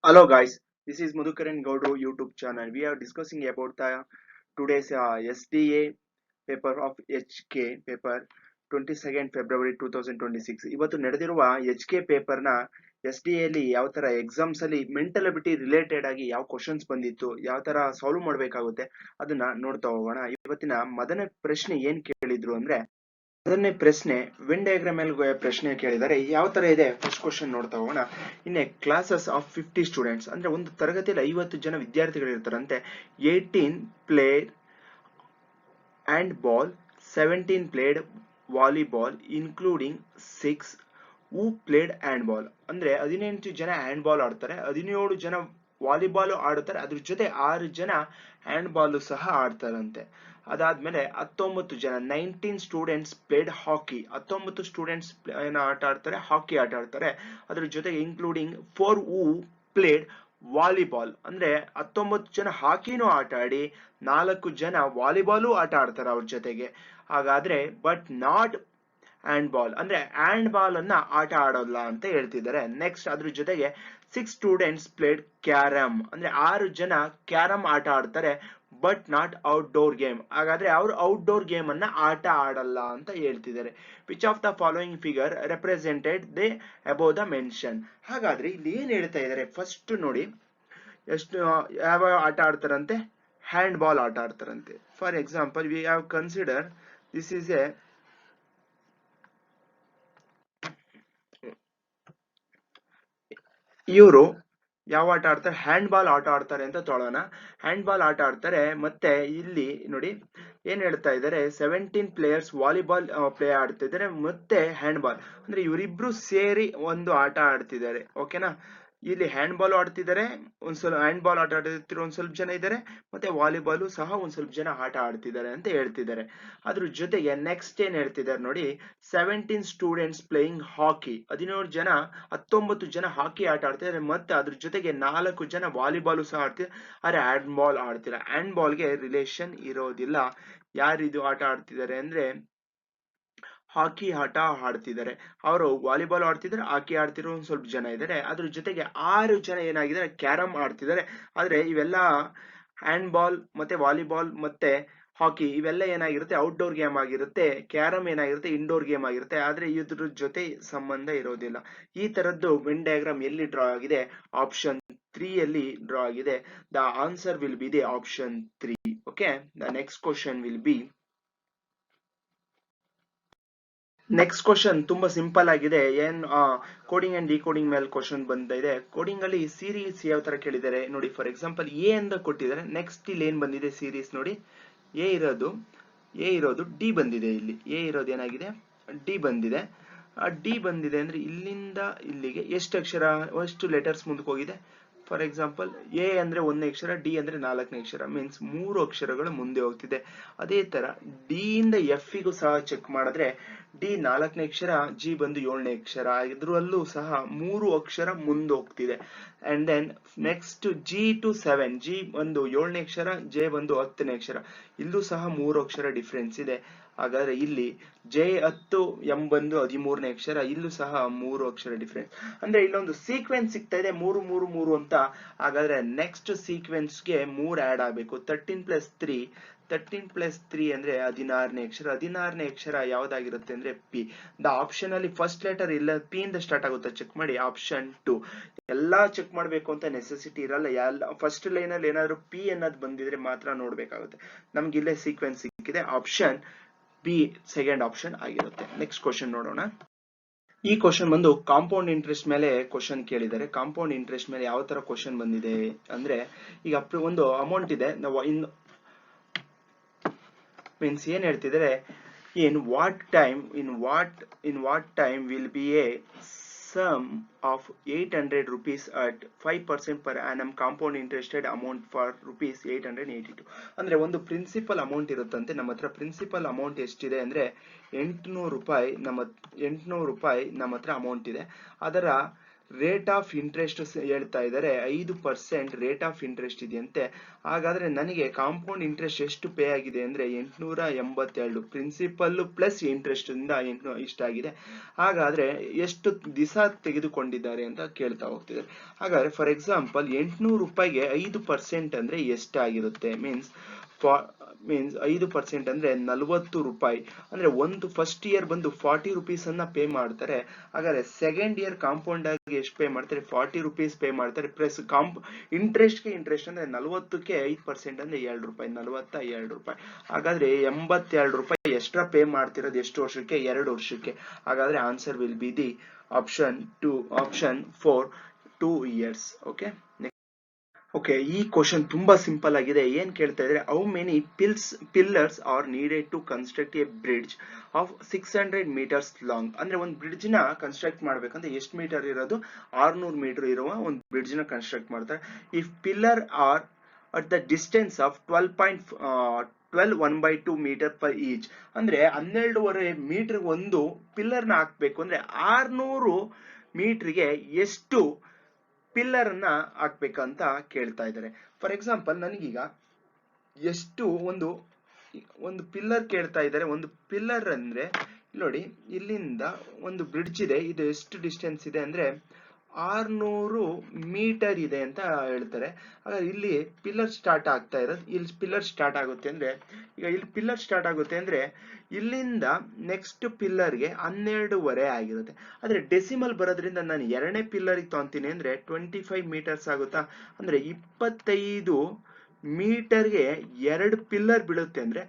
Hello guys, this is Madhukaran Gaudu YouTube channel. We are discussing about the today's SDA paper of HK paper 22nd February 2026. ಇವತ್ತು ನಡೆದಿರುವ HK paper ನ SDA ಅಲ್ಲಿ ಯಾವ ತರ exams ಅಲ್ಲಿ mental ability related ಆಗಿ ಯಾವ questions ಬಂದಿತ್ತು, ಯಾವ ತರ ಸಾಲ್ವ್ ಮಾಡಬೇಕಾಗುತ್ತೆ ಅದನ್ನ ನೋಡ್ತಾ ಹೋಗೋಣ. ಇವತ್ತಿನ ಮೊದಲನೇ ಪ್ರಶ್ನೆ ಏನ್ ಕೇಳಿದ್ರು ಅಂದ್ರೆ ಅದನ್ನೇ ಪ್ರಶ್ನೆ ವೆನ್ ಡಯಾಗ್ರಾಮ್ ಅಲ್ಲಿ ಪ್ರಶ್ನೆ ಕೇಳಿದರೆ ಯಾವ ತರ ಇದೆ ಫಸ್ಟ್ ಕ್ವಶನ್ ನೋಡ್ತಾ ಹೋಗೋಣ. In a classes of 50 students ಅಂದ್ರೆ ಒಂದು ತರಗತಿಯಲ್ಲಿ 50 ಜನ ವಿದ್ಯಾರ್ಥಿಗಳು ಇರ್ತಾರಂತೆ. 18 played hand ball, 17 played volleyball including 6 ಹೂ ಪ್ಲೇಡ್ ಹ್ಯಾಂಡ್ ಬಾಲ್. ಅಂದ್ರೆ 18 ಜನ ಹ್ಯಾಂಡ್ ಬಾಲ್ ಆಡ್ತಾರೆ, 17 ಜನ ವಾಲಿಬಾಲ್ ಆಡುತ್ತಾರೆ, ಅದ್ರ ಜೊತೆ 6 ಜನ ಹ್ಯಾಂಡ್ ಬಾಲ್ ಸಹ ಆಡ್ತಾರಂತೆ. ಅದಾದ್ಮೇಲೆ 19 ಜನ 19 ಸ್ಟೂಡೆಂಟ್ಸ್ ಪ್ಲೇಡ್ ಹಾಕಿ, 19 ಸ್ಟೂಡೆಂಟ್ಸ್ ಏನ ಆಟ ಆಡ್ತಾರೆ, ಹಾಕಿ ಆಟ ಆಡ್ತಾರೆ. ಅದ್ರ ಜೊತೆಗೆ ಇನ್ಕ್ಲೂಡಿಂಗ್ 4 ಹೂ ಪ್ಲೇಡ್ ವಾಲಿಬಾಲ್ ಅಂದ್ರೆ 19 ಜನ ಹಾಕಿನೂ ಆಟ ಆಡಿ 4 ಜನ ವಾಲಿಬಾಲು ಆಟ ಆಡ್ತಾರೆ ಅವ್ರ ಜೊತೆಗೆ. ಹಾಗಾದ್ರೆ ಬಟ್ ನಾಟ್ ಹ್ಯಾಂಡ್ ಬಾಲ್ ಅಂದ್ರೆ ಹ್ಯಾಂಡ್ ಬಾಲ್ ಅನ್ನ ಆಟ ಆಡೋಲ್ಲ ಅಂತ ಹೇಳ್ತಿದ್ದಾರೆ. ನೆಕ್ಸ್ಟ್ ಅದ್ರ ಜೊತೆಗೆ 6 ಸ್ಟೂಡೆಂಟ್ಸ್ ಪ್ಲೇಡ್ ಕ್ಯಾರಮ್ ಅಂದ್ರೆ 6 ಜನ ಕ್ಯಾರಮ್ ಆಟ ಆಡ್ತಾರೆ ಬಟ್ ನಾಟ್ ಔಟ್ಡೋರ್ ಗೇಮ್. ಹಾಗಾದ್ರೆ ಅವ್ರು ಔಟ್ಡೋರ್ ಗೇಮ್ ಅನ್ನ ಆಟ ಆಡಲ್ಲ ಅಂತ ಹೇಳ್ತಿದ್ದಾರೆ. Which of the following figure represented they above the mention. ಹಾಗಾದ್ರೆ ಇಲ್ಲಿ ಏನ್ ಹೇಳ್ತಾ ಇದ್ದಾರೆ ಫಸ್ಟ್ ನೋಡಿ, ಎಷ್ಟು ಯಾವ ಆಟ ಆಡ್ತಾರಂತೆ, ಹ್ಯಾಂಡ್ ಬಾಲ್ ಆಟ ಆಡ್ತಾರಂತೆ. For example we have consider this is a ಇವರು ಯಾವ ಆಟ ಆಡ್ತಾರೆ, ಹ್ಯಾಂಡ್ ಬಾಲ್ ಆಟ ಆಡ್ತಾರೆ ಅಂತ ತೊಳೋಣ. ಹ್ಯಾಂಡ್ ಬಾಲ್ ಆಟ ಆಡ್ತಾರೆ. ಮತ್ತೆ ಇಲ್ಲಿ ನೋಡಿ ಏನ್ ಹೇಳ್ತಾ ಇದ್ದಾರೆ, 17 ಪ್ಲೇಯರ್ಸ್ ವಾಲಿಬಾಲ್ ಪ್ಲೇ ಆಡ್ತಿದ್ದಾರೆ ಮತ್ತೆ ಹ್ಯಾಂಡ್ ಬಾಲ್ ಅಂದ್ರೆ ಇವರಿಬ್ರು ಸೇರಿ ಒಂದು ಆಟ ಆಡ್ತಿದ್ದಾರೆ. ಓಕೆನಾ, ಇಲ್ಲಿ ಹ್ಯಾಂಡ್ ಬಾಲ್ ಆಡ್ತಿದ್ದಾರೆ, ಒಂದ್ ಸ್ವಲ್ಪ ಹ್ಯಾಂಡ್ ಬಾಲ್ ಆಟ ಆಡ್ತಿರೋ ಒಂದ್ ಸ್ವಲ್ಪ ಜನ ಇದ್ದಾರೆ, ಮತ್ತೆ ವಾಲಿಬಾಲ್ ಸಹ ಒಂದ್ ಸ್ವಲ್ಪ ಜನ ಆಟ ಆಡ್ತಿದ್ದಾರೆ ಅಂತ ಹೇಳ್ತಿದ್ದಾರೆ. ಅದ್ರ ಜೊತೆಗೆ ನೆಕ್ಸ್ಟ್ ಏನ್ ಹೇಳ್ತಿದ್ದಾರೆ ನೋಡಿ, 17 ಸ್ಟೂಡೆಂಟ್ಸ್ ಪ್ಲೇಯಿಂಗ್ ಹಾಕಿ, 19 ಜನ ಹಾಕಿ ಆಟ ಆಡ್ತಿದ್ದಾರೆ ಮತ್ತೆ ಅದ್ರ ಜೊತೆಗೆ 4 ಜನ ವಾಲಿಬಾಲ್ ಸಹ ಆಡ್ತಿದ್ದಾರೆ. ಆದ್ರೆ ಹ್ಯಾಂಡ್ ಬಾಲ್ ಆಡ್ತಿಲ್ಲ. ಹ್ಯಾಂಡ್ ಬಾಲ್ಗೆ ರಿಲೇಷನ್ ಇರೋದಿಲ್ಲ. ಯಾರಿದು ಆಟ ಆಡ್ತಿದ್ದಾರೆ ಅಂದ್ರೆ ಹಾಕಿ ಆಟ ಆಡ್ತಿದ್ದಾರೆ. ಅವರು ವಾಲಿಬಾಲ್ ಆಡ್ತಿದ್ದಾರೆ, ಹಾಕಿ ಆಡ್ತಿರೋ ಒಂದ್ ಸ್ವಲ್ಪ ಜನ ಇದ್ದಾರೆ. ಅದ್ರ ಜೊತೆಗೆ 6 ಜನ ಏನಾಗಿದ್ದಾರೆ, ಕ್ಯಾರಮ್ ಆಡ್ತಿದ್ದಾರೆ. ಆದ್ರೆ ಇವೆಲ್ಲ ಹ್ಯಾಂಡ್ ಬಾಲ್ ಮತ್ತೆ ವಾಲಿಬಾಲ್ ಮತ್ತೆ ಹಾಕಿ ಇವೆಲ್ಲ ಏನಾಗಿರುತ್ತೆ, ಔಟ್ಡೋರ್ ಗೇಮ್ ಆಗಿರುತ್ತೆ. ಕ್ಯಾರಮ್ ಏನಾಗಿರುತ್ತೆ, ಇಂಡೋರ್ ಗೇಮ್ ಆಗಿರುತ್ತೆ. ಆದ್ರೆ ಇದ್ರ ಜೊತೆ ಸಂಬಂಧ ಇರೋದಿಲ್ಲ. ಈ ತರದ್ದು ವೆನ್ ಡಯಾಗ್ರಾಮ್ ಎಲ್ಲಿ ಡ್ರಾ ಆಗಿದೆ, ಆಪ್ಷನ್ 3 ಅಲ್ಲಿ ಡ್ರಾ ಆಗಿದೆ. The answer will be the option 3. Okay, the next question will B, next question ತುಂಬಾ ಸಿಂಪಲ್ ಆಗಿದೆ. ಏನ್ ಕೋಡಿಂಗ್ ಅಂಡ್ ಡಿಕೋಡಿಂಗ್ ಮೇಲೆ ಕ್ವಶನ್ ಬಂದ ಇದೆ. ಕೋಡಿಂಗ್ ಅಲ್ಲಿ ಸೀರೀಸ್ ಯಾವ ತರ ಕೇಳಿದ್ದಾರೆ ನೋಡಿ. ಫಾರ್ ಎಕ್ಸಾಂಪಲ್ ಎ ಅಂತ ಕೊಟ್ಟಿದ್ದಾರೆ. ನೆಕ್ಸ್ಟ್ ಇಲ್ಲಿ ಏನ್ ಬಂದಿದೆ ಸೀರೀಸ್ ನೋಡಿ, ಎ ಇರೋದು ಡಿ ಬಂದಿದೆ. ಇಲ್ಲಿ ಎ ಇರೋದು ಏನಾಗಿದೆ, ಡಿ ಬಂದಿದೆ. ಡಿ ಬಂದಿದೆ ಅಂದ್ರೆ ಇಲ್ಲಿಂದ ಇಲ್ಲಿಗೆ ಎಷ್ಟು ಅಕ್ಷರ, ಎಷ್ಟು ಲೆಟರ್ಸ್ ಮುಂದಕ್ಕೆ ಹೋಗಿದೆ. ಫಾರ್ ಎಕ್ಸಾಂಪಲ್ ಎ ಅಂದ್ರೆ 1ನೇ ಅಕ್ಷರ, ಡಿ ಅಂದ್ರೆ 4ನೇ ಅಕ್ಷರ, ಮೀನ್ಸ್ 3 ಅಕ್ಷರಗಳು ಮುಂದೆ ಹೋಗ್ತಿದೆ. ಅದೇ ತರ ಡಿ ಇಂದ ಎಫ್ ಗೂ ಸಹ ಚೆಕ್ ಮಾಡಿದ್ರೆ ಡಿ 4ನೇ ಅಕ್ಷರ, ಜಿ ಬಂದು 7ನೇ ಅಕ್ಷರ, ಇದ್ರಲ್ಲೂ ಸಹ 3 ಅಕ್ಷರ ಮುಂದೆ ಹೋಗ್ತಿದೆ. And then next G to 7, G ಬಂದು 7ನೇ ಅಕ್ಷರ, ಜೆ ಬಂದು 10ನೇ ಅಕ್ಷರ, ಇಲ್ಲೂ ಸಹ 3 ಅಕ್ಷರ ಡಿಫ್ರೆನ್ಸ್ ಇದೆ. ಹಾಗಾದ್ರೆ ಇಲ್ಲಿ ಜೆ 10, ಎಂ ಬಂದು 13ನೇ ಅಕ್ಷರ, ಇಲ್ಲೂ ಸಹ 3 ಅಕ್ಷರ ಡಿಫ್ರೆನ್ಸ್. ಅಂದ್ರೆ ಇಲ್ಲೊಂದು ಸೀಕ್ವೆನ್ಸ್ ಸಿಗ್ತಾ ಇದೆ 3 3 3 ಅಂತ. ಹಾಗಾದ್ರೆ ನೆಕ್ಸ್ಟ್ ಸೀಕ್ವೆನ್ಸ್ಗೆ 3 ಆಡ್ ಆಗಬೇಕು. 13 + 3 ಅಂದ್ರೆ 16ನೇ ಅಕ್ಷರ. 16ನೇ ಅಕ್ಷರ ಯಾವ್ದಾಗಿರುತ್ತೆ ಅಂದ್ರೆ ಪಿ. ದ ಆಪ್ಷನ್ ಅಲ್ಲಿ ಫಸ್ಟ್ ಲೆಟರ್ ಇಲ್ಲ ಪಿ ಇಂದ ಸ್ಟಾರ್ಟ್ ಆಗುತ್ತೆ, ಚೆಕ್ ಮಾಡಿ. ಆಪ್ಷನ್ 2. ಎಲ್ಲಾ ಚೆಕ್ ಮಾಡ್ಬೇಕು ಅಂತ ನೆಸೆಸಿಟಿ ಇರಲ್ಲ. ಎಲ್ಲ ಫಸ್ಟ್ ಲೈನ್ ಅಲ್ಲಿ ಏನಾದ್ರು ಪಿ ಅನ್ನೋದು ಬಂದಿದ್ರೆ ಮಾತ್ರ ನೋಡ್ಬೇಕಾಗುತ್ತೆ. ನಮ್ಗೆ ಇಲ್ಲೇ ಸೀಕ್ವೆನ್ಸ್ ಸಿಕ್ಕಿದೆ, ಆಪ್ಷನ್ ಬಿ ಸೆಕೆಂಡ್ ಆಪ್ಷನ್ ಆಗಿರುತ್ತೆ. ನೆಕ್ಸ್ಟ್ ಕ್ವಶನ್ ನೋಡೋಣ. ಈ ಕ್ವಶನ್ ಬಂದು ಕಾಂಪೌಂಡ್ ಇಂಟ್ರೆಸ್ಟ್ ಮೇಲೆ ಕ್ವಶನ್ ಕೇಳಿದ್ದಾರೆ. ಕಾಂಪೌಂಡ್ ಇಂಟ್ರೆಸ್ಟ್ ಮೇಲೆ ಯಾವ ತರ ಕ್ವಶನ್ ಬಂದಿದೆ ಅಂದ್ರೆ, ಈಗ ಒಂದು ಅಮೌಂಟ್ ಇದೆ, ನಾವು ಮೀನ್ಸ್ ಏನ್ ಹೇಳ್ತಿದ್ರೆ, in what time will be a sum of 800 rupees at 5% per annum compound interested amount for rupees 882. ಅಂದ್ರೆ ಒಂದು ಪ್ರಿನ್ಸಿಪಲ್ ಅಮೌಂಟ್ ಇರುತ್ತಂತೆ. ನಮ್ಮ ಹತ್ರ ಪ್ರಿನ್ಸಿಪಲ್ ಅಮೌಂಟ್ ಎಷ್ಟಿದೆ ಅಂದ್ರೆ 800 ರೂಪಾಯಿ. 800 ರೂಪಾಯಿ ನಮ್ಮ ಹತ್ರ ಅಮೌಂಟ್ ಇದೆ. ಅದರ ರೇಟ್ ಆಫ್ ಇಂಟ್ರೆಸ್ಟ್ ಹೇಳ್ತಾ ಇದ್ದಾರೆ, 5% ರೇಟ್ ಆಫ್ ಇಂಟ್ರೆಸ್ಟ್ ಇದೆಯಂತೆ. ಹಾಗಾದ್ರೆ ನನಗೆ ಕಾಂಪೌಂಡ್ ಇಂಟ್ರೆಸ್ಟ್ ಎಷ್ಟು ಪೇ ಆಗಿದೆ ಅಂದ್ರೆ 882, ಪ್ರಿನ್ಸಿಪಲ್ ಪ್ಲಸ್ ಇಂಟ್ರೆಸ್ಟ್ ಇಂದ ಇಷ್ಟಾಗಿದೆ. ಹಾಗಾದ್ರೆ ಎಷ್ಟು ದಿವಸ ತೆಗೆದುಕೊಂಡಿದ್ದಾರೆ ಅಂತ ಕೇಳ್ತಾ ಹೋಗ್ತಿದ್ದಾರೆ. ಹಾಗಾದ್ರೆ ಫಾರ್ ಎಕ್ಸಾಂಪಲ್ 800 ರೂಪಾಯಿಗೆ 5% ಅಂದ್ರೆ ಎಷ್ಟಾಗಿರುತ್ತೆ? ಮೀನ್ಸ್ 5% ಅಂದ್ರೆ 40 ರೂಪಾಯಿ. ಅಂದ್ರೆ ಒಂದು ಫಸ್ಟ್ ಇಯರ್ ಬಂದು 40 rupees ಅನ್ನ ಪೇ ಮಾಡ್ತಾರೆ. ಹಾಗಾದ್ರೆ ಸೆಕೆಂಡ್ ಇಯರ್ ಕಾಂಪೌಂಡ್ ಆಗಿ ಎಷ್ಟು ಪೇ ಮಾಡ್ತಾರೆ? 40 rupees ಪೇ ಮಾಡ್ತಾರೆ. ಪ್ಲಸ್ ಇಂಟ್ರೆಸ್ಟ್ ಅಂದ್ರೆ 40ಕ್ಕೆ 5% ಅಂದ್ರೆ 2 ರೂಪಾಯಿ, 42 ರೂಪಾಯಿ. ಹಾಗಾದ್ರೆ 82 ರೂಪಾಯಿ ಎಕ್ಸ್ಟ್ರಾ ಪೇ ಮಾಡ್ತಿರೋದು ಎಷ್ಟು ವರ್ಷಕ್ಕೆ? 2 ವರ್ಷಕ್ಕೆ. ಹಾಗಾದ್ರೆ answer will be the option 4, 2 years. Okay, okay, ಈ ಕ್ವಶನ್ ತುಂಬಾ ಸಿಂಪಲ್ ಆಗಿದೆ. ಏನ್ ಕೇಳ್ತಾ ಇದ್ರೆ, how many pillars are needed to construct a bridge of 600 meters long? ಅಂದ್ರೆ ಒಂದು ಬ್ರಿಡ್ಜ್ ನ ಕನ್ಸ್ಟ್ರಕ್ಟ್ ಮಾಡ್ಬೇಕಂದ್ರೆ ಎಷ್ಟು ಮೀಟರ್ ಇರೋದು? 600 ಮೀಟರ್ ಇರುವ ಒಂದು ಬ್ರಿಡ್ಜ್ ನ ಕನ್ಸ್ಟ್ರಕ್ಟ್ ಮಾಡ್ತಾರೆ. If pillar are at the distance of 12 1/2 meter per each, ಅಂದ್ರೆ 12.5 ಮೀಟರ್ ಒಂದು ಪಿಲ್ಲರ್ ನ ಹಾಕ್ಬೇಕು ಅಂದ್ರೆ 600 ಮೀಟರ್ಗೆ ಎಷ್ಟು ಪಿಲ್ಲರ್ ಅನ್ನ ಹಾಕ್ಬೇಕಂತ ಕೇಳ್ತಾ ಇದ್ದಾರೆ. ಫಾರ್ ಎಕ್ಸಾಂಪಲ್ ನನಗೀಗ ಎಷ್ಟು ಒಂದು ಪಿಲ್ಲರ್ ಕೇಳ್ತಾ ಇದ್ದಾರೆ. ಒಂದು ಪಿಲ್ಲರ್ ಅಂದ್ರೆ ನೋಡಿ, ಇಲ್ಲಿಂದ ಒಂದು ಬ್ರಿಡ್ಜ್ ಇದೆ, ಇದು ಎಷ್ಟು ಡಿಸ್ಟೆನ್ಸ್ ಇದೆ ಅಂದ್ರೆ 600 ಮೀಟರ್ ಇದೆ ಅಂತ ಹೇಳ್ತಾರೆ. ಹಾಗಾದ್ರೆ ಇಲ್ಲಿ ಪಿಲ್ಲರ್ ಸ್ಟಾರ್ಟ್ ಆಗ್ತಾ ಇರೋದು, ಇಲ್ಲಿ ಪಿಲ್ಲರ್ ಸ್ಟಾರ್ಟ್ ಆಗುತ್ತೆ ಅಂದ್ರೆ, ಈಗ ಇಲ್ಲಿ ಪಿಲ್ಲರ್ ಸ್ಟಾರ್ಟ್ ಆಗುತ್ತೆ ಅಂದ್ರೆ ಇಲ್ಲಿಂದ ನೆಕ್ಸ್ಟ್ ಪಿಲ್ಲರ್ಗೆ 12.5 ಆಗಿರುತ್ತೆ. ಆದ್ರೆ ಡೆಸಿಮಲ್ ಬರೋದ್ರಿಂದ ನಾನು ಎರಡನೇ ಪಿಲ್ಲರ್ ತಗೊಂತೀನಿ ಅಂದ್ರೆ 25 meters ಆಗುತ್ತಾ? ಅಂದ್ರೆ 25 ಮೀಟರ್ಗೆ 2 ಪಿಲ್ಲರ್ ಬೀಳುತ್ತೆ ಅಂದ್ರೆ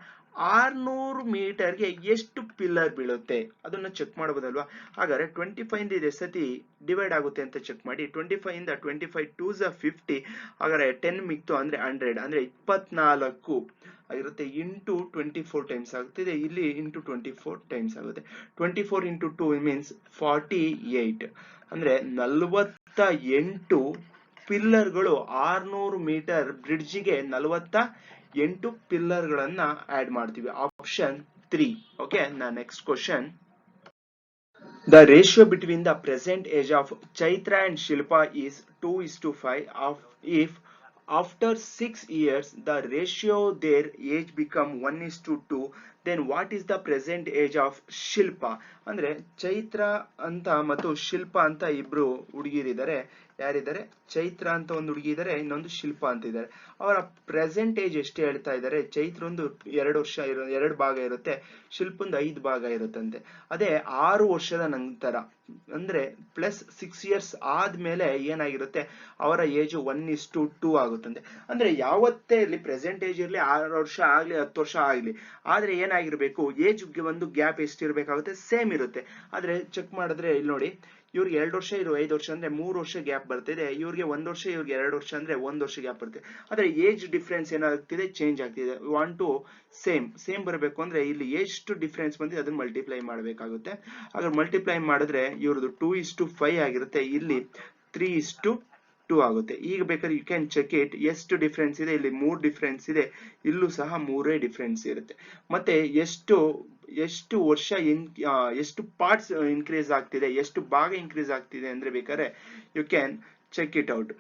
600 ಮೀಟರ್ಗೆ ಎಷ್ಟು ಪಿಲ್ಲರ್ ಬೀಳುತ್ತೆ ಅದನ್ನ ಚೆಕ್ ಮಾಡಬಹುದಲ್ವಾ? ಹಾಗಾದ್ರೆ 25 ಇಂದ ಇದು ಸತಿ ಡಿವೈಡ್ ಆಗುತ್ತೆ ಅಂತ ಚೆಕ್ ಮಾಡಿ. 25 ಇಂದ 25 2s are 50. ಹಾಗಾದ್ರೆ 10 ಮಿಕ್ತು ಅಂದ್ರೆ 100, ಅಂದ್ರೆ 24 ಆಗಿರುತ್ತೆ. ಇಂಟು 24 ಟೈಮ್ಸ್ ಆಗುತ್ತಿದೆ, ಇಲ್ಲಿ ಇಂಟು 24 ಟೈಮ್ಸ್ ಆಗುತ್ತೆ. 24 ಇಂಟು 2 ಮೀನ್ಸ್ 48, ಅಂದ್ರೆ 48 ಪಿಲ್ಲರ್ಗಳು 600 ಮೀಟರ್ ಬ್ರಿಡ್ಜ್ಗೆ 48 ಪಿಲ್ಲರ್ ಗಳನ್ನ ಆಡ್ ಮಾಡ್ತೀವಿ. Option 3. Okay, next question. The ratio between the present age of Chaitra and Shilpa is 2:5. If after 6 years the ratio their age become 1:2, then what is the present age of Shilpa? ಅಂದ್ರೆ ಚೈತ್ರ ಅಂತ ಮತ್ತು ಶಿಲ್ಪ ಅಂತ ಇಬ್ರು ಹುಡುಗಿರಿದ್ದಾರೆ. ಯಾರಿದ್ದಾರೆ? ಚೈತ್ರ ಅಂತ ಒಂದು ಹುಡುಗಿ ಇದ್ದಾರೆ, ಇನ್ನೊಂದು ಶಿಲ್ಪ ಅಂತ ಇದ್ದಾರೆ. ಅವರ ಪ್ರೆಸೆಂಟ್ ಏಜ್ ಎಷ್ಟು ಹೇಳ್ತಾ ಇದ್ದಾರೆ? ಚೈತ್ರ ಒಂದು 2 ವರ್ಷ 2 ಭಾಗ ಇರುತ್ತೆ, ಶಿಲ್ಪಂದು 5 ಭಾಗ ಇರುತ್ತಂತೆ. ಅದೇ 6 ವರ್ಷದ ನಂತರ ಅಂದ್ರೆ ಪ್ಲಸ್ 6 years ಆದ್ಮೇಲೆ ಏನಾಗಿರುತ್ತೆ? ಅವರ ಏಜ್ 1:2 ಆಗುತ್ತಂತೆ. ಅಂದ್ರೆ ಯಾವತ್ತೇ ಇರ್ಲಿ, ಪ್ರೆಸೆಂಟ್ ಏಜ್ ಇರ್ಲಿ, 6 ವರ್ಷ ಆಗ್ಲಿ 10 ವರ್ಷ ಆಗ್ಲಿ, ಆದ್ರೆ ಏನಾಗಿರ್ಬೇಕು? ಏಜ್ ಒಂದು ಗ್ಯಾಪ್ ಎಷ್ಟಿರ್ಬೇಕಾಗುತ್ತೆ? ಸೇಮ್ ಇರುತ್ತೆ. ಆದ್ರೆ ಚೆಕ್ ಮಾಡಿದ್ರೆ ಇಲ್ಲಿ ನೋಡಿ, ಇವ್ರಿಗೆ 2 ವರ್ಷ, ಇವ್ರು 5 ವರ್ಷ ಅಂದ್ರೆ 3 ವರ್ಷ ಗ್ಯಾಪ್ ಬರ್ತಿದೆ. ಇವ್ರಿಗೆ 1 ವರ್ಷ, ಇವ್ರಿಗೆ 2 ವರ್ಷ ಅಂದ್ರೆ 1 ವರ್ಷ ಗ್ಯಾಪ್ ಬರುತ್ತೆ. ಆದ್ರೆ ಏಜ್ ಡಿಫ್ರೆನ್ಸ್ ಏನಾಗ್ತಿದೆ? ಚೇಂಜ್ ಆಗ್ತಿದೆ. ವಾಂಟ್ ಟು ಸೇಮ್ ಬರಬೇಕು ಅಂದ್ರೆ ಇಲ್ಲಿ ಎಷ್ಟು ಡಿಫ್ರೆನ್ಸ್ ಬಂದಿದೆ ಅದನ್ನ ಮಲ್ಟಿಪ್ಲೈ ಮಾಡಬೇಕಾಗುತ್ತೆ. ಹಾಗಾದ್ರೆ ಮಲ್ಟಿಪ್ಲೈ ಮಾಡಿದ್ರೆ ಇವ್ರದ್ದು 2:5 ಆಗಿರುತ್ತೆ, ಇಲ್ಲಿ 3:2 ಆಗುತ್ತೆ. ಈಗ ಬೇಕಾದ್ರೆ ಯು ಕ್ಯಾನ್ ಚೆಕ್ ಇಟ್, ಎಷ್ಟು ಡಿಫ್ರೆನ್ಸ್ ಇದೆ? ಇಲ್ಲಿ 3 ಡಿಫ್ರೆನ್ಸ್ ಇದೆ, ಇಲ್ಲೂ ಸಹ 3 ಡಿಫ್ರೆನ್ಸ್ ಇರುತ್ತೆ. ಮತ್ತೆ ಎಷ್ಟು ವರ್ಷ ಎಷ್ಟು ಪಾರ್ಟ್ಸ್ ಇನ್ಕ್ರೀಸ್ ಆಗ್ತಿದೆ, ಎಷ್ಟು ಭಾಗ ಇನ್ಕ್ರೀಸ್ ಆಗ್ತಿದೆ ಅಂದ್ರೆ ಬೇಕಾದ್ರೆ you can check it out.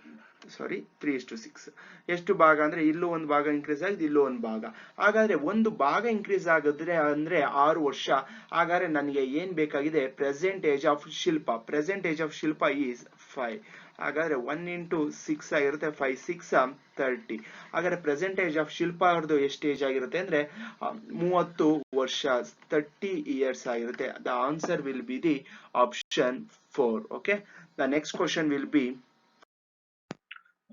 3:6. ಎಷ್ಟು ಭಾಗ ಅಂದ್ರೆ ಇಲ್ಲೂ ಒಂದು ಭಾಗ ಇನ್ಕ್ರೀಸ್ ಆಗಿದೆ, ಇಲ್ಲೂ ಒಂದು ಭಾಗ. ಹಾಗಾದ್ರೆ ಒಂದು ಭಾಗ ಇನ್ಕ್ರೀಸ್ ಆಗಿದ್ರೆ ಅಂದ್ರೆ 6 ವರ್ಷ. ಹಾಗಾದ್ರೆ ನನಗೆ ಏನ್ ಬೇಕಾಗಿದೆ? Present age of Shilpa. Present age of Shilpa is 5. ಹಾಗಾದ್ರೆ 1 into 6 ಆಗಿರುತ್ತೆ, 5 6 30. ಹಾಗಾದ್ರೆ ಪ್ರೆಸೆಂಟ್ ಏಜ್ ಆಫ್ ಶಿಲ್ಪ ಅವ್ರದ್ದು ಎಷ್ಟು ಏಜ್ ಆಗಿರುತ್ತೆ ಅಂದ್ರೆ 30 ವರ್ಷ, 30 years ಆಗಿರುತ್ತೆ. The answer will be the option 4. Okay, the next question will be,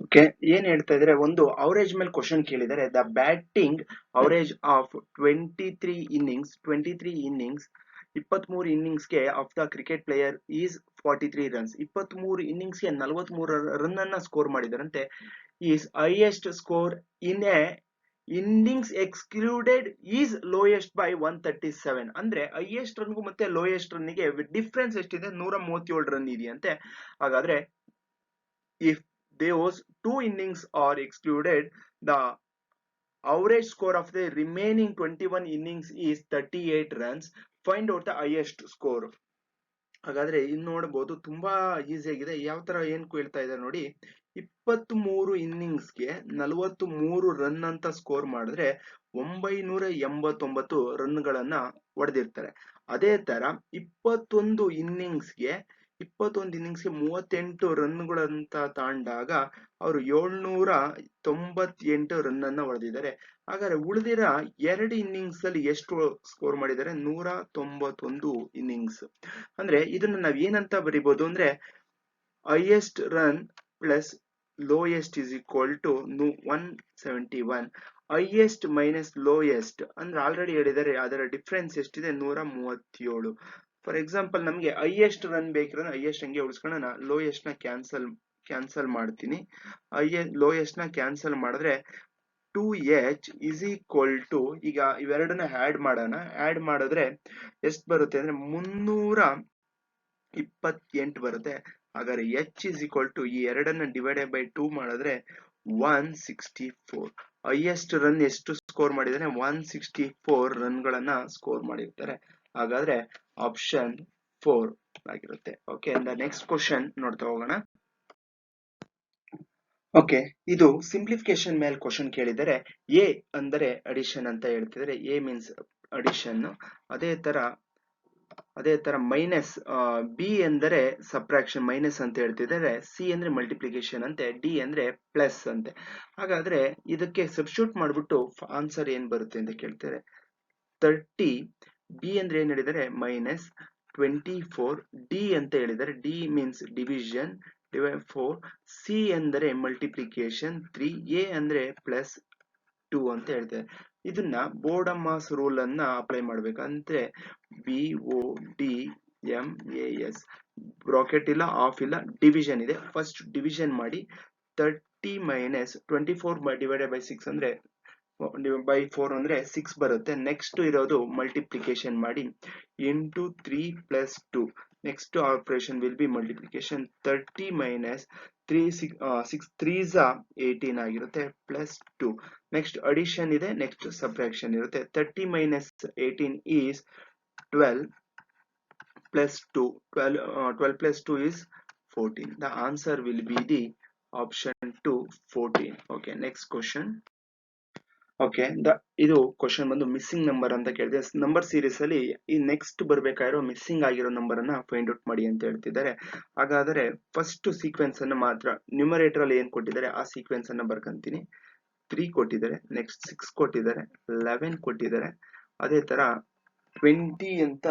okay, ಏನ್ ಹೇಳ್ತಾ ಇದ್ರೆ, ಒಂದು ಅವರೇಜ್ ಮೇಲೆ ಕ್ವಶನ್ ಕೇಳಿದರೆ. The batting average of 23 innings 23 ಇನ್ನಿಂಗ್ಸ್ಗೆ of the cricket player is 43 runs. 23 ಇನ್ನಿಂಗ್ಸ್ಗೆ 43 ರನ್ ಅನ್ನ ಸ್ಕೋರ್ ಮಾಡಿದಾರಂತೆ. Is highest score in a innings excluded is lowest by 137. ಅಂದ್ರೆ ಹೈಯೆಸ್ಟ್ ರನ್ಗೂ ಮತ್ತೆ ಲೋಯೆಸ್ಟ್ ರನ್ನಿಗೆ ಡಿಫ್ರೆನ್ಸ್ ಎಷ್ಟಿದೆ? 137 ರನ್ ಇದೆಯಂತೆ. ಹಾಗಾದ್ರೆ if those 2 innings are excluded, the average score of the remaining 21 innings is 38 runs. Find out the highest score. ಹಾಗಾದ್ರೆ ಇಲ್ಲಿ ನೋಡಬಹುದು ತುಂಬಾ easy ಆಗಿದೆ. ಯಾವ ತರ ಏನ್ ಕೇಳ್ತಾ ಇದ್ದಾರೆ ನೋಡಿ, 23 ಇನ್ನಿಂಗ್ಸ್ಗೆ 43 ರನ್ ಅಂತ ಸ್ಕೋರ್ ಮಾಡಿದ್ರೆ 989 ರನ್ಗಳನ್ನ ಹೊಡೆದಿರ್ತಾರೆ. ಅದೇ ತರ 21 ಇನ್ನಿಂಗ್ಸ್ಗೆ 38 ರನ್ಗಳಂತ ತಾಂಡಾಗ ಅವರು 798 ರನ್ ಅನ್ನ ಹೊಡೆದಿದ್ದಾರೆ. ಹಾಗಾದ್ರೆ ಉಳಿದಿರೋ 2 ಇನ್ನಿಂಗ್ಸ್ ಅಲ್ಲಿ ಎಷ್ಟು ಸ್ಕೋರ್ ಮಾಡಿದ್ದಾರೆ? 191 ಇನ್ನಿಂಗ್ಸ್. ಅಂದ್ರೆ ಇದನ್ನ ನಾವ್ ಏನಂತ ಬರಿಬಹುದು ಅಂದ್ರೆ, highest run plus lowest is equal to 171. Highest minus lowest ಅಂದ್ರೆ ಆಲ್ರೆಡಿ ಹೇಳಿದರೆ ಅದರ ಡಿಫ್ರೆನ್ಸ್ ಎಷ್ಟಿದೆ? 137. ಫಾರ್ ಎಕ್ಸಾಂಪಲ್ ನಮ್ಗೆ ಹೈಯೆಸ್ಟ್ ರನ್ ಬೇಕಿರೋದ್ರೆ ಹೈಯೆಸ್ಟ್ ಹಂಗೆ ಉಳಿಸ್ಕೊಳ್ಳೋಣ, ಲೋಯೆಸ್ಟ್ ನ ಕ್ಯಾನ್ಸಲ್ ಮಾಡ್ತೀನಿ. ಲೋಯೆಸ್ಟ್ ನ ಕ್ಯಾನ್ಸಲ್ ಮಾಡಿದ್ರೆ 2h is equal to, ಈಗ ಇವೆರಡನ್ನ ಆಡ್ ಮಾಡೋಣ. ಆಡ್ ಮಾಡಿದ್ರೆ ಎಷ್ಟು ಬರುತ್ತೆ ಅಂದ್ರೆ 328 ಬರುತ್ತೆ. ಹಾಗಾದ್ರೆ h is equal to ಈ ಎರಡನ್ನ ಡಿವೈಡೆಡ್ ಬೈ 2 ಮಾಡಿದ್ರೆ 164. ಹೈಯೆಸ್ಟ್ ರನ್ ಎಷ್ಟು ಸ್ಕೋರ್ ಮಾಡಿದ್ರೆ 164 ರನ್ಗಳನ್ನ ಸ್ಕೋರ್ ಮಾಡಿರ್ತಾರೆ. ಹಾಗಾದ್ರೆ ಆಪ್ಷನ್ 4 ಆಗಿರುತ್ತೆ. ಓಕೆ, ನೆಕ್ಸ್ಟ್ ಕ್ವಶನ್ ನೋಡ್ತಾ ಹೋಗೋಣ. ಓಕೆ, ಇದು ಸಿಂಪ್ಲಿಫಿಕೇಶನ್ ಮೇಲೆ ಕ್ವಶನ್ ಕೇಳಿದರೆ, ಎ ಅಂದರೆ ಅಡಿಷನ್ ಅಂತ ಹೇಳ್ತಿದ್ರೆ, ಎ ಮೀನ್ಸ್ ಅಡಿಷನ್. ಅದೇ ತರ ಮೈನಸ್ ಬಿ ಎಂದರೆ ಸಬ್ಟ್ರಾಕ್ಷನ್ ಮೈನಸ್ ಅಂತ ಹೇಳ್ತಿದ್ದಾರೆ, ಸಿ ಅಂದ್ರೆ ಮಲ್ಟಿಪ್ಲಿಕೇಶನ್ ಅಂತೆ, ಡಿ ಅಂದ್ರೆ ಪ್ಲಸ್ ಅಂತೆ. ಹಾಗಾದ್ರೆ ಇದಕ್ಕೆ ಸಬ್ಸ್ಟಿಟ್ಯೂಟ್ ಮಾಡ್ಬಿಟ್ಟು ಆನ್ಸರ್ ಏನ್ ಬರುತ್ತೆ ಅಂತ ಕೇಳ್ತಾರೆ. 30, ಬಿ ಅಂದ್ರೆ ಏನ್ ಹೇಳಿದರೆ ಮೈನಸ್ 24, ಡಿ ಅಂತ ಹೇಳಿದರೆ D means division divide 4, C ಅಂದರೆ ಮಲ್ಟಿಪ್ಲಿಕೇಶನ್ 3, ಎ ಅಂದ್ರೆ ಪ್ಲಸ್ 2 ಅಂತ ಹೇಳ್ತಾರೆ. ಇದನ್ನ ಬೋರ್ಡಮಾಸ್ ರೂಲ್ ಅನ್ನ ಅಪ್ಲೈ ಮಾಡ್ಬೇಕಂದ್ರೆ BODMAS, ಬ್ರಾಕೆಟ್ ಇಲ್ಲ, ಆಫ್ ಇಲ್ಲ, ಡಿವಿಷನ್ ಇದೆ. ಫಸ್ಟ್ ಡಿವಿಷನ್ ಮಾಡಿ. 30 ಮೈನಸ್ 24 ಡಿವೈಡೆಡ್ ಬೈ 6 ಅಂದ್ರೆ ಬೈ 4 ಅಂದ್ರೆ 6 ಬರುತ್ತೆ. ನೆಕ್ಸ್ಟ್ ಇರೋದು ಮಲ್ಟಿಪ್ಲಿಕೇಶನ್ ಮಾಡಿ into 3 plus 2. Next operation will be multiplication. 30 minus 6 3s 18 ಆಗಿರುತ್ತೆ, ಪ್ಲಸ್ 2. ನೆಕ್ಸ್ಟ್ ಅಡಿಷನ್ ಇದೆ, ನೆಕ್ಸ್ಟ್ ಸಬ್ಟ್ರಾಕ್ಷನ್ ಇರುತ್ತೆ. 30 minus 18 is 12 plus 2. 12 plus 2 is 14. The answer will be the option 2, 14. Okay, next question. Okay, ಇದು question ಬಂದು missing number ಅಂತ ಕೇಳಿದೆ. Number series ಅಲ್ಲಿ ಈ next ಬರ್ಬೇಕಾಗಿರೋ missing ಆಗಿರೋ ನಂಬರ್ ಅನ್ನ ಫೈಂಡ್ ಔಟ್ ಮಾಡಿ ಅಂತ ಹೇಳ್ತಿದ್ದಾರೆ. ಹಾಗಾದ್ರೆ ಫಸ್ಟ್ ಸೀಕ್ವೆನ್ಸ್ ಅನ್ನ ಮಾತ್ರ ನ್ಯೂಮರೇಟರ್ ಅಲ್ಲಿ ಏನ್ ಕೊಟ್ಟಿದ್ದಾರೆ ಆ ಸೀಕ್ವೆನ್ಸ್ ಅನ್ನ ಬರ್ಕಂತೀನಿ. 3 ಕೊಟ್ಟಿದ್ದಾರೆ, ನೆಕ್ಸ್ಟ್ 6 ಕೊಟ್ಟಿದ್ದಾರೆ, 11 ಕೊಟ್ಟಿದ್ದಾರೆ, ಅದೇ ತರ 20 ಅಂತ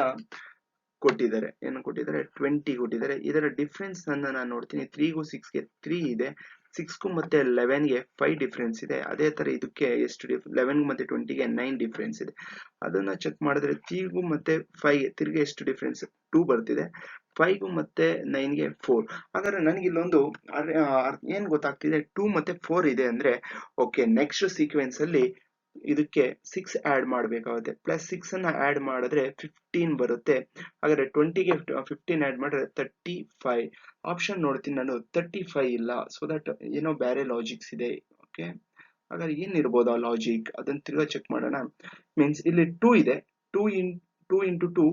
ಕೊಟ್ಟಿದ್ದಾರೆ. ಏನು ಕೊಟ್ಟಿದ್ದಾರೆ? 20 ಕೊಟ್ಟಿದ್ದಾರೆ. ಇದರ ಡಿಫ್ರೆನ್ಸ್ ಅನ್ನ ನಾನು ನೋಡ್ತೀನಿ. 3ಗೂ 6ಗೆ 3 ಇದೆ, 6ಗೂ ಮತ್ತೆ 11ಗೆ 5 ಡಿಫ್ರೆನ್ಸ್ ಇದೆ. ಅದೇ ತರ ಇದಕ್ಕೆ ಎಷ್ಟು 11 ಮತ್ತೆ 20ಗೆ 9 ಡಿಫ್ರೆನ್ಸ್ ಇದೆ. ಅದನ್ನ ಚೆಕ್ ಮಾಡಿದ್ರೆ 3ಗೂ ಮತ್ತೆ 5ಗೆ ತಿರ್ಗಿ ಎಷ್ಟು ಡಿಫ್ರೆನ್ಸ್? 2 ಬರ್ತಿದೆ. 5ಗೂ ಮತ್ತೆ 9ಗೆ 4. ಹಾಗಾದ್ರೆ ನನಗೆ ಇಲ್ಲೊಂದು ಏನ್ ಗೊತ್ತಾಗ್ತಿದೆ, 2 ಮತ್ತೆ 4 ಇದೆ ಅಂದ್ರೆ ಓಕೆ, ನೆಕ್ಸ್ಟ್ ಸೀಕ್ವೆನ್ಸ್ ಅಲ್ಲಿ ಇದಕ್ಕೆ 6 ಆಡ್ ಮಾಡಬೇಕಾಗುತ್ತೆ. ಪ್ಲಸ್ 6 ಅನ್ನ ಆಡ್ ಮಾಡಿದ್ರೆ 15 ಬರುತ್ತೆ. ಹಾಗಾದ್ರೆ 20ಗೆ 15 ಆಡ್ ಮಾಡಿದ್ರೆ 35. ಆಪ್ಷನ್ ನೋಡ್ತೀನಿ ನಾನು, 35 ಇಲ್ಲ. ಸೊ ದಟ್ ಏನೋ ಬೇರೆ ಲಾಜಿಕ್ಸ್ ಇದೆ. ಓಕೆ, ಹಾಗಾದ್ರೆ ಏನಿರ್ಬೋದು ಆ ಲಾಜಿಕ್? ಅದನ್ನ ತಿರ್ಗಾ ಚೆಕ್ ಮಾಡೋಣ. ಮೀನ್ಸ್ ಇಲ್ಲಿ 2 ಇದೆ, 2 ಇಂಟು 2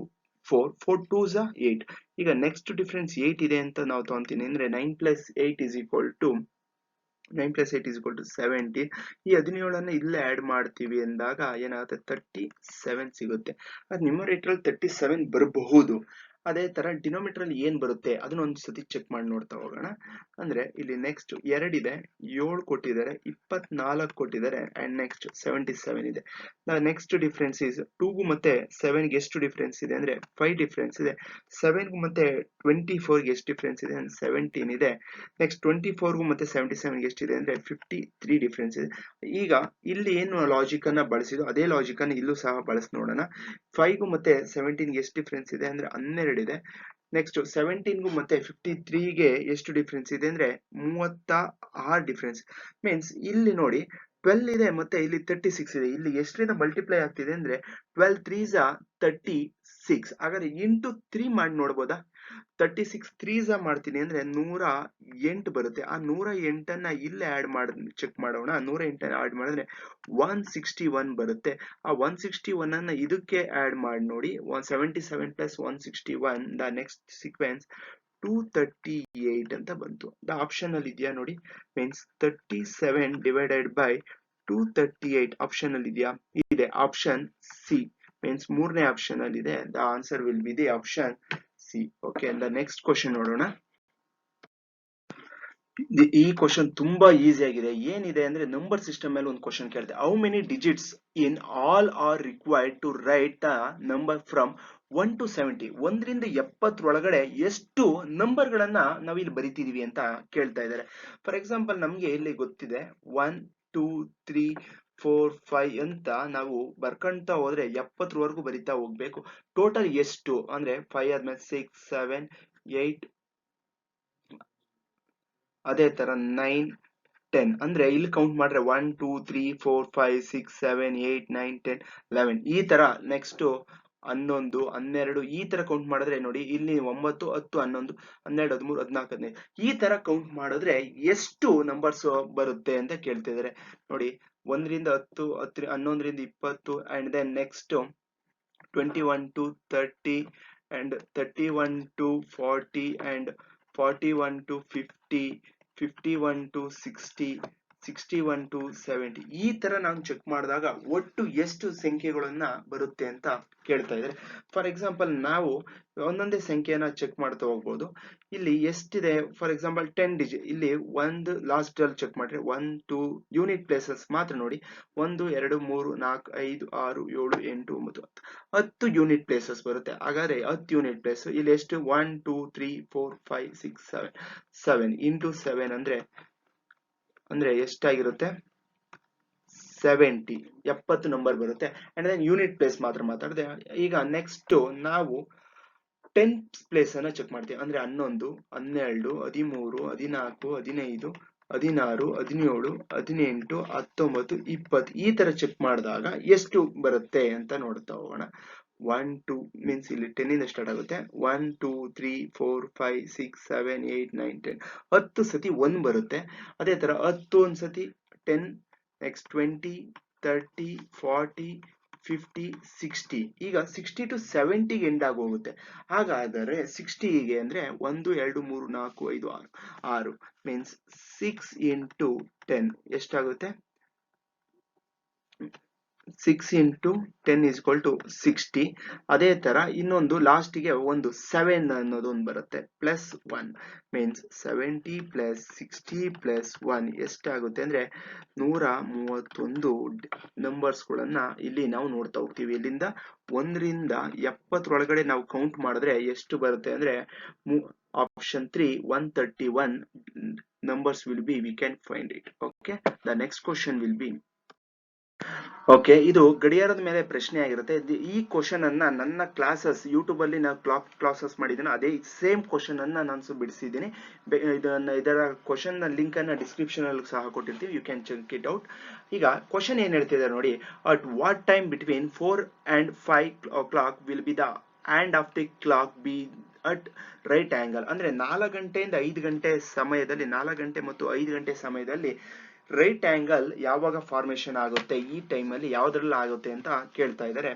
4, 4 2s 8. ಈಗ ನೆಕ್ಸ್ಟ್ ಡಿಫ್ರೆನ್ಸ್ 8 ಇದೆ ಅಂತ ನಾವು ತಗೊಂತೀನಿ ಅಂದ್ರೆ 9 plus 8 is equal to 9 plus 8 is equal to 17. ಈ 17ಅನ್ನ ಇಲ್ಲೇ ಆಡ್ ಮಾಡ್ತೀವಿ ಅಂದಾಗ ಏನಾಗುತ್ತೆ? 37 ಸಿಗುತ್ತೆ. ಅದು ನ್ಯೂಮರೇಟರ್ 37 ಬರಬಹುದು. ಅದೇ ತರ ಡಿನೋಮಿನೇಟರ್ ಅಲ್ಲಿ ಏನ್ ಬರುತ್ತೆ ಅದನ್ನ ಒಂದು ಸತಿ ಚೆಕ್ ಮಾಡಿ ನೋಡ್ತಾ ಹೋಗೋಣ. ಅಂದ್ರೆ ಇಲ್ಲಿ ನೆಕ್ಸ್ಟ್ 2 ಇದೆ, 7 ಕೊಟ್ಟಿದ್ದಾರೆ, 24 ಕೊಟ್ಟಿದ್ದಾರೆ, ಅಂಡ್ ನೆಕ್ಸ್ಟ್ 77 ಇದೆ. ನೆಕ್ಸ್ಟ್ ಡಿಫ್ರೆನ್ಸ್ ಇಸ್ 2ಗೂ ಮತ್ತೆ 7ಗೆ ಎಷ್ಟು ಡಿಫ್ರೆನ್ಸ್ ಇದೆ ಅಂದ್ರೆ 5 ಡಿಫ್ರೆನ್ಸ್ ಇದೆ. 7ಗೂ ಮತ್ತೆ 24ಗೆ ಎಷ್ಟು ಡಿಫ್ರೆನ್ಸ್ ಇದೆ ಅಂದ್ರೆ 17 ಇದೆ. ನೆಕ್ಸ್ಟ್ 24ಗೂ ಮತ್ತೆ 77ಗೆ ಎಷ್ಟಿದೆ ಅಂದ್ರೆ 53 ಡಿಫ್ರೆನ್ಸ್ ಇದೆ. ಈಗ ಇಲ್ಲಿ ಏನು ಲಾಜಿಕ್ ಅನ್ನ ಬಳಸಿದ್ರು ಅದೇ ಲಾಜಿಕ್ ಅನ್ನ ಇಲ್ಲೂ ಸಹ ಬಳಸಿ ನೋಡೋಣ. 5ಗೂ ಮತ್ತೆ 17ಗೆ ಎಷ್ಟು ಡಿಫ್ರೆನ್ಸ್ ಇದೆ ಅಂದ್ರೆ 12 ಇದೆ. ನೆಕ್ಸ್ಟ್ 17ಗೂ ಮತ್ತೆ 53ಗೆ ಎಷ್ಟು ಡಿಫ್ರೆನ್ಸ್ ಇದೆ ಅಂದ್ರೆ 36 ಡಿಫ್ರೆನ್ಸ್. ಮೀನ್ಸ್ ಇಲ್ಲಿ ನೋಡಿ 12 ಇದೆ ಮತ್ತೆ ಇಲ್ಲಿ 36 ಇದೆ. ಇಲ್ಲಿ ಎಷ್ಟರಿಂದ ಮಲ್ಟಿಪ್ಲೈ ಆಗ್ತಿದೆ ಅಂದ್ರೆ 12 3s 36 6. ಹಾಗಾದ್ರೆ ಇಂಟು 3 ಮಾಡಿ ನೋಡ್ಬೋದಾ? 36 3s ಮಾಡ್ತೀನಿ ಅಂದ್ರೆ 108 ಬರುತ್ತೆ. ಆ 108ಅನ್ನ ಇಲ್ಲಿ ಆಡ್ ಮಾಡಿ ಚೆಕ್ ಮಾಡೋಣ. 108 ಆಡ್ ಮಾಡಿದ್ರೆ 161 ಬರುತ್ತೆ. ಆ 161 ಅನ್ನ ಇದಕ್ಕೆ ಆಡ್ ಮಾಡಿ ನೋಡಿ. 177 ಪ್ಲಸ್ 161 ದ ನೆಕ್ಸ್ಟ್ ಸೀಕ್ವೆನ್ಸ್ 238 ಅಂತ ಬಂತು. ದ ಆಪ್ಷನ್ ಅಲ್ಲಿ ಇದೆಯಾ ನೋಡಿ, ಮೀನ್ಸ್ 37 ಡಿವೈಡೆಡ್ ಬೈ 238 ಆಪ್ಷನ್ ಅಲ್ಲಿ ಇದೆಯಾ? ಇದೆ. ಆಪ್ಷನ್ ಸಿ ಮೀನ್ಸ್ ಮೂರನೇ ಆಪ್ಷನ್ ಅಲ್ಲಿ ಇದೆ. The answer will be the option C. Okay, the next question ನೋಡೋಣ. ಈ ಕ್ವಶನ್ ತುಂಬಾ ಈಸಿ ಆಗಿದೆ. ಏನಿದೆ ಅಂದ್ರೆ ನಂಬರ್ ಸಿಸ್ಟಮ್ ಮೇಲೆ ಒಂದು ಕ್ವಶನ್ ಕೇಳ್ತೆ. How many digits in all are required to write the number from 1 to 70? 1ರಿಂದ 70 ಒಳಗಡೆ ಎಷ್ಟು ನಂಬರ್ ಗಳನ್ನ ನಾವಿಲ್ಲಿ ಬರಿತಿದೀವಿ ಅಂತ ಕೇಳ್ತಾ ಇದ್ದಾರೆ. ಫಾರ್ ಎಕ್ಸಾಂಪಲ್ ನಮ್ಗೆ ಇಲ್ಲಿ ಗೊತ್ತಿದೆ 1 2 3 4 5 ಅಂತ ನಾವು ಬರ್ಕೊಂತ ಹೋದ್ರೆ 70ವರೆಗೂ ಬರಿತಾ ಹೋಗ್ಬೇಕು. ಟೋಟಲ್ ಎಷ್ಟು ಅಂದ್ರೆ 5 ಆದ್ಮೇಲೆ 6 7 8 ಅದೇ ತರ 9 10 ಅಂದ್ರೆ ಇಲ್ಲಿ ಕೌಂಟ್ ಮಾಡ್ರೆ 1 2 3 4 5 6 7 8 9 10 11 ಈ ತರ. ನೆಕ್ಸ್ಟ್ 11 12 ಈ ತರ ಕೌಂಟ್ ಮಾಡಿದ್ರೆ ನೋಡಿ, ಇಲ್ಲಿ 9 10 11 12 13 14 15 ಈ ತರ ಕೌಂಟ್ ಮಾಡಿದ್ರೆ ಎಷ್ಟು ನಂಬರ್ಸ್ ಬರುತ್ತೆ ಅಂತ ಕೇಳ್ತಿದ್ದಾರೆ. ನೋಡಿ 1ರಿಂದ 10 11ರಿಂದ 20 and then next 21 to 30 and 31 to 40 and 41 to 50 51 to 60 61 to 70 ಈ ತರ ನಾವು ಚೆಕ್ ಮಾಡಿದಾಗ ಒಟ್ಟು ಎಷ್ಟು ಸಂಖ್ಯೆಗಳನ್ನ ಬರುತ್ತೆ ಅಂತ ಕೇಳ್ತಾ ಇದ್ದಾರೆ. ಫಾರ್ ಎಕ್ಸಾಂಪಲ್ ನಾವು ಒಂದೊಂದೇ ಸಂಖ್ಯೆನ ಚೆಕ್ ಮಾಡ್ತಾ ಹೋಗ್ಬೋದು. ಇಲ್ಲಿ ಎಷ್ಟಿದೆ? For example 10 digit. ಇಲ್ಲಿ ಒಂದು ಲಾಸ್ಟ್ ಅಲ್ಲಿ ಚೆಕ್ ಮಾಡ್ರೆ 1 2 ಯೂನಿಟ್ ಪ್ಲೇಸಸ್ ಮಾತ್ರ ನೋಡಿ. 1 2 3 4 5 6 7 8 9 10 ಯೂನಿಟ್ ಪ್ಲೇಸಸ್ ಬರುತ್ತೆ. ಹಾಗಾದ್ರೆ 10 ಯೂನಿಟ್ ಪ್ಲೇಸ್ ಇಲ್ಲಿ ಎಷ್ಟು? 1 2 3 4 5 6 7 ಇಂಟು 7 ಅಂದ್ರೆ ಎಷ್ಟಾಗಿರುತ್ತೆ? 70 ನಂಬರ್ ಬರುತ್ತೆ. ಅಂಡ್ ದೆನ್ ಯೂನಿಟ್ ಪ್ಲೇಸ್ ಮಾತ್ರ ಮಾತಾಡಿದೆ. ಈಗ ನೆಕ್ಸ್ಟ್ ನಾವು 10th ಪ್ಲೇಸ್ ಅನ್ನ ಚೆಕ್ ಮಾಡ್ತೀವಿ. ಅಂದ್ರೆ 11 12 13 14 15 16 17 18 19 20 ಈ ತರ ಚೆಕ್ ಮಾಡಿದಾಗ ಎಷ್ಟು ಬರುತ್ತೆ ಅಂತ ನೋಡ್ತಾ ಹೋಗೋಣ. 1 2 ಮೀನ್ಸ್ ಇಲ್ಲಿ 10 ಇಂದ ಸ್ಟಾರ್ಟ್ ಆಗುತ್ತೆ. 1 2 3 4 5 6 7 8 9 10 10 ಸತಿ 1 ಬರುತ್ತೆ. ಅದೇ ತರ 10 ಒಂದ್ಸತಿ 10 ನೆಕ್ಸ್ಟ್ 20 30 40 50 60 ಈಗ 60 to 70 ಎಂಡ್ ಆಗೋಗುತ್ತೆ. ಹಾಗಾದರೆ 60ಗೆ ಅಂದ್ರೆ 1 2 3 4 5 6 ಮೀನ್ಸ್ 6 into 10 ಎಷ್ಟಾಗುತ್ತೆ? 6 into 10 is equal to 60. ಅದೇ ತರ ಇನ್ನೊಂದು ಲಾಸ್ಟಿಗೆ ಒಂದು 7 ಅನ್ನೋದು ಒಂದು ಬರುತ್ತೆ ಪ್ಲಸ್ 1 ಮೀನ್ಸ್ 70 ಪ್ಲಸ್ 60 ಪ್ಲಸ್ 1 ಎಷ್ಟಾಗುತ್ತೆ ಅಂದ್ರೆ 131 ನಂಬರ್ಸ್ ಗಳನ್ನ ಇಲ್ಲಿ ನಾವು ನೋಡ್ತಾ ಹೋಗ್ತೀವಿ. ಇಲ್ಲಿಂದ 1ರಿಂದ 70 ಒಳಗಡೆ ನಾವು ಕೌಂಟ್ ಮಾಡಿದ್ರೆ ಎಷ್ಟು ಬರುತ್ತೆ ಅಂದ್ರೆ option 3 131 numbers will be, we can find it. Okay, the next question will be okay, ಇದು ಗಡಿಯಾರದ ಮೇಲೆ ಪ್ರಶ್ನೆ ಆಗಿರುತ್ತೆ. ಈ ಕ್ವಶನ್ ಅನ್ನ ನನ್ನ ಕ್ಲಾಸಸ್ ಯೂಟ್ಯೂಬ್ ಅಲ್ಲಿ ನಾವು ಕ್ಲಾಸಸ್ ಮಾಡಿದ್ದೀನಿ. ಅದೇ ಸೇಮ್ ಕ್ವಶನ್ ಅನ್ನ ನಾನು ಬಿಡಿಸಿದ್ದೀನಿ. ಇದರ ಕ್ವಶನ್ ನ ಲಿಂಕ್ ಅನ್ನ ಡಿಸ್ಕ್ರಿಪ್ಷನ್ ಅಲ್ಲಿ ಸಹ ಕೊಟ್ಟಿರ್ತೀವಿ. You can check it out. ಈಗ ಕ್ವಶನ್ ಏನ್ ಹೇಳ್ತಿದ್ದಾರೆ ನೋಡಿ. At what time between 4 and 5 o'clock will be the hand of the clock be at right angle? ಅಂದ್ರೆ 4 ಗಂಟೆಯಿಂದ 5 ಗಂಟೆ ಸಮಯದಲ್ಲಿ, 4 ಗಂಟೆ ಮತ್ತು 5 ಗಂಟೆ ಸಮಯದಲ್ಲಿ ರೈಟ್ ಆಂಗಲ್ ಯಾವಾಗ ಫಾರ್ಮೇಶನ್ ಆಗುತ್ತೆ, ಈ ಟೈಮ್ ಅಲ್ಲಿ ಯಾವ್ದ್ರಲ್ಲಿ ಆಗುತ್ತೆ ಅಂತ ಕೇಳ್ತಾ ಇದ್ದಾರೆ.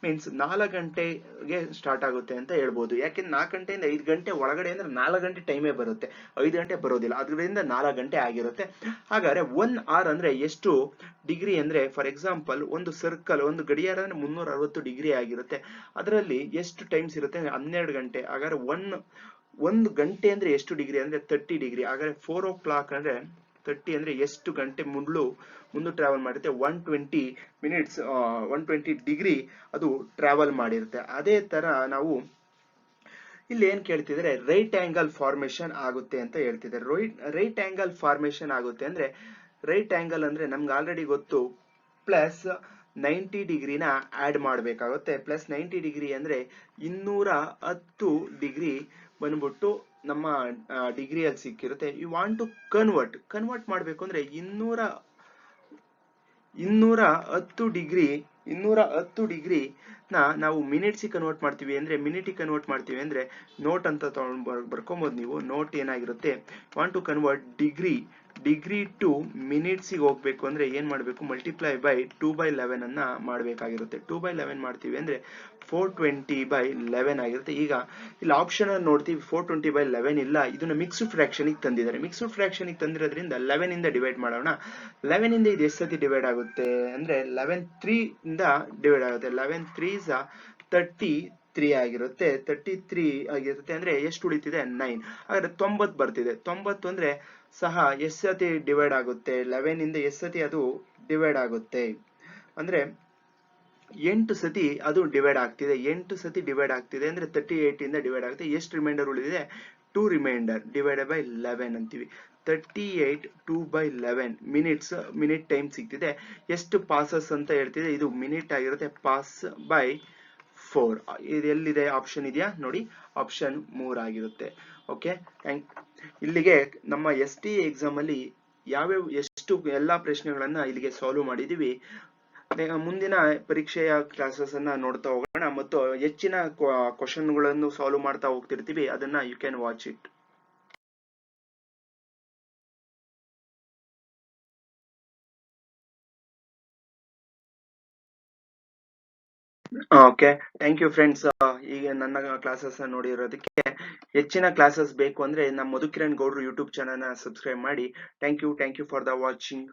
ಮೀನ್ಸ್ 4 ಗಂಟೆಗೆ ಸ್ಟಾರ್ಟ್ ಆಗುತ್ತೆ ಅಂತ ಹೇಳ್ಬೋದು. ಯಾಕೆಂದ್ರೆ 4 ಗಂಟೆಯಿಂದ 5 ಗಂಟೆ ಒಳಗಡೆ ಅಂದ್ರೆ 4 ಗಂಟೆ ಟೈಮೇ ಬರುತ್ತೆ, 5 ಗಂಟೆ ಬರೋದಿಲ್ಲ. ಅದರಿಂದ 4 ಗಂಟೆ ಆಗಿರುತ್ತೆ. ಹಾಗಾದ್ರೆ 1 hour ಅಂದ್ರೆ ಎಷ್ಟು ಡಿಗ್ರಿ ಅಂದ್ರೆ, ಫಾರ್ ಎಕ್ಸಾಂಪಲ್ ಒಂದು ಸರ್ಕಲ್, ಒಂದು ಗಡಿಯಾರ ಅಂದ್ರೆ 360 ಡಿಗ್ರಿ ಆಗಿರುತ್ತೆ. ಅದರಲ್ಲಿ ಎಷ್ಟು ಟೈಮ್ಸ್ ಇರುತ್ತೆ ಅಂದ್ರೆ 12 ಗಂಟೆ. ಹಾಗಾದ್ರೆ ಒಂದು ಗಂಟೆ ಅಂದ್ರೆ ಎಷ್ಟು ಡಿಗ್ರಿ ಅಂದ್ರೆ 30 ಡಿಗ್ರಿ. ಹಾಗಾದ್ರೆ 4 o'clock ಅಂದ್ರೆ 30 ಅಂದ್ರೆ ಎಷ್ಟು ಗಂಟೆ ಮುಂದೆ ಟ್ರಾವೆಲ್ ಮಾಡಿರುತ್ತೆ? 120 ಮಿನಿಟ್ಸ್ 120 ಡಿಗ್ರಿ ಅದು ಟ್ರಾವೆಲ್ ಮಾಡಿರುತ್ತೆ. ಅದೇ ತರ ನಾವು ಇಲ್ಲಿ ಏನ್ ಕೇಳ್ತಿದ್ರೆ ರೈಟ್ ಆಂಗಲ್ ಫಾರ್ಮೇಶನ್ ಆಗುತ್ತೆ ಅಂತ ಹೇಳ್ತಿದ್ದಾರೆ. ರೈಟ್ ಆಂಗಲ್ ಫಾರ್ಮೇಶನ್ ಆಗುತ್ತೆ ಅಂದ್ರೆ, ರೈಟ್ ಆಂಗಲ್ ಅಂದ್ರೆ ನಮ್ಗೆ ಆಲ್ರೆಡಿ ಗೊತ್ತು, ಪ್ಲಸ್ 90 ಡಿಗ್ರಿನ ಆಡ್ ಮಾಡಬೇಕಾಗುತ್ತೆ. ಪ್ಲಸ್ 90 ಡಿಗ್ರಿ ಅಂದ್ರೆ 210 ಡಿಗ್ರಿ ಬಂದ್ಬಿಟ್ಟು ನಮ್ಮ ಡಿಗ್ರಿಯಲ್ಲಿ ಸಿಕ್ಕಿರುತ್ತೆ. ಯು ವಾಂಟ್ ಟು ಕನ್ವರ್ಟ್ ಮಾಡಬೇಕು ಅಂದ್ರೆ 210 ಡಿಗ್ರಿ 210 ಡಿಗ್ರಿ ನಾವು ಮಿನಿಟ್ಸಿಗೆ ಕನ್ವರ್ಟ್ ಮಾಡ್ತೀವಿ ಅಂದ್ರೆ ಮಿನಿಟಿಗೆ ಕನ್ವರ್ಟ್ ಮಾಡ್ತೀವಿ ಅಂದ್ರೆ ನೋಟ್ ಅಂತ ತಗೊಂಡು ಬರ್ಕೊಬೋದು ನೀವು. ನೋಟ್ ಏನಾಗಿರುತ್ತೆ, want to convert degree to ಮಿನಿಟ್ಸಿಗೆ ಹೋಗ್ಬೇಕು ಅಂದ್ರೆ ಏನ್ ಮಾಡಬೇಕು, ಮಲ್ಟಿಪ್ಲೈ ಬೈ 2/11 ಅನ್ನ ಮಾಡಬೇಕಾಗಿರುತ್ತೆ. 2/11 ಮಾಡ್ತೀವಿ ಅಂದ್ರೆ 420/11 ಆಗಿರುತ್ತೆ. ಈಗ ಇಲ್ಲಿ ಆಪ್ಷನ್ ಅನ್ನು ನೋಡ್ತೀವಿ, 420/11 ಇಲ್ಲ, ಇದನ್ನ ಮಿಕ್ಸ್ಡ್ ಫ್ರಾಕ್ಷನ್ ತಂದಿದ್ದಾರೆ. ಮಿಕ್ಸ್ಡ್ ಫ್ರಾಕ್ಷನ್ ತಂದಿರೋದ್ರಿಂದ 11 ಇಂದ ಡಿವೈಡ್ ಮಾಡೋಣ. 11 ಇಂದ ಇದು ಎಷ್ಟು ಸತಿ ಡಿವೈಡ್ ಆಗುತ್ತೆ ಅಂದ್ರೆ 11 3 ಇಂದ ಡಿವೈಡ್ ಆಗುತ್ತೆ. 11 3s 33 ಆಗಿರುತ್ತೆ. 33 ಆಗಿರುತ್ತೆ ಅಂದ್ರೆ ಎಷ್ಟು ಉಳಿತಿದೆ, 9. ಹಾಗಾದ್ರೆ 90 ಬರ್ತಿದೆ. 90 ಅಂದ್ರೆ ಸಹ ಎಷ್ಟು ಸತಿ ಡಿವೈಡ್ ಆಗುತ್ತೆ, 11 ಇಂದ ಎಷ್ಟು ಸತಿ ಅದು ಡಿವೈಡ್ ಆಗುತ್ತೆ ಅಂದ್ರೆ 8 ಸತಿ ಅದು ಡಿವೈಡ್ ಆಗ್ತಿದೆ. 8 ಸತಿ ಡಿವೈಡ್ ಆಗ್ತಿದೆ ಅಂದ್ರೆ 38 ಇಂದ ಡಿವೈಡ್ ಆಗುತ್ತೆ. ಎಷ್ಟು ರಿಮೈಂಡರ್ ಉಳಿದಿದೆ, 2 ರಿಮೈಂಡರ್ ಡಿವೈಡೆಡ್ ಬೈ 11 ಅಂತೀವಿ. 38 2/11 ಮಿನಿಟ್ ಟೈಮ್ ಸಿಗ್ತಿದೆ. ಎಷ್ಟು ಪಾಸಸ್ ಅಂತ ಹೇಳ್ತಿದೆ, ಇದು ಮಿನಿಟ್ ಆಗಿರುತ್ತೆ. ಪಾಸ್ ಬೈ 4 ಇದು ಎಲ್ಲಿದೆ, ಆಪ್ಷನ್ ಇದೆಯಾ ನೋಡಿ, ಆಪ್ಷನ್ 3 ಆಗಿರುತ್ತೆ. ಓಕೆ, ಇಲ್ಲಿಗೆ ನಮ್ಮ STA ಎಕ್ಸಾಮ್ ಅಲ್ಲಿ ಯಾವ್ಯಾವ ಎಷ್ಟು ಎಲ್ಲಾ ಪ್ರಶ್ನೆಗಳನ್ನ ಇಲ್ಲಿಗೆ ಸಾಲ್ವ್ ಮಾಡಿದೀವಿ. ಮುಂದಿನ ಪರೀಕ್ಷೆಯ ಕ್ಲಾಸಸ್ ಅನ್ನ ನೋಡ್ತಾ ಹೋಗೋಣ ಮತ್ತು ಹೆಚ್ಚಿನ ಕ್ವಶನ್ಗಳನ್ನು ಸಾಲ್ವ್ ಮಾಡ್ತಾ ಹೋಗ್ತಿರ್ತೀವಿ. ಅದನ್ನ you can watch it. Okay, thank you friends. ಈಗ ನನ್ನ ಕ್ಲಾಸಸ್ ನೋಡಿರೋದಕ್ಕೆ. ಹೆಚ್ಚಿನ ಕ್ಲಾಸಸ್ ಬೇಕು ಅಂದ್ರೆ ನಮ್ಮ ಮಧುಕಿರಣ್ ಗೌಡ್ರು ಯೂಟ್ಯೂಬ್ ಚಾನಲ್ ನ ಸಬ್ಸ್ಕ್ರೈಬ್ ಮಾಡಿ. Thank you for the watching.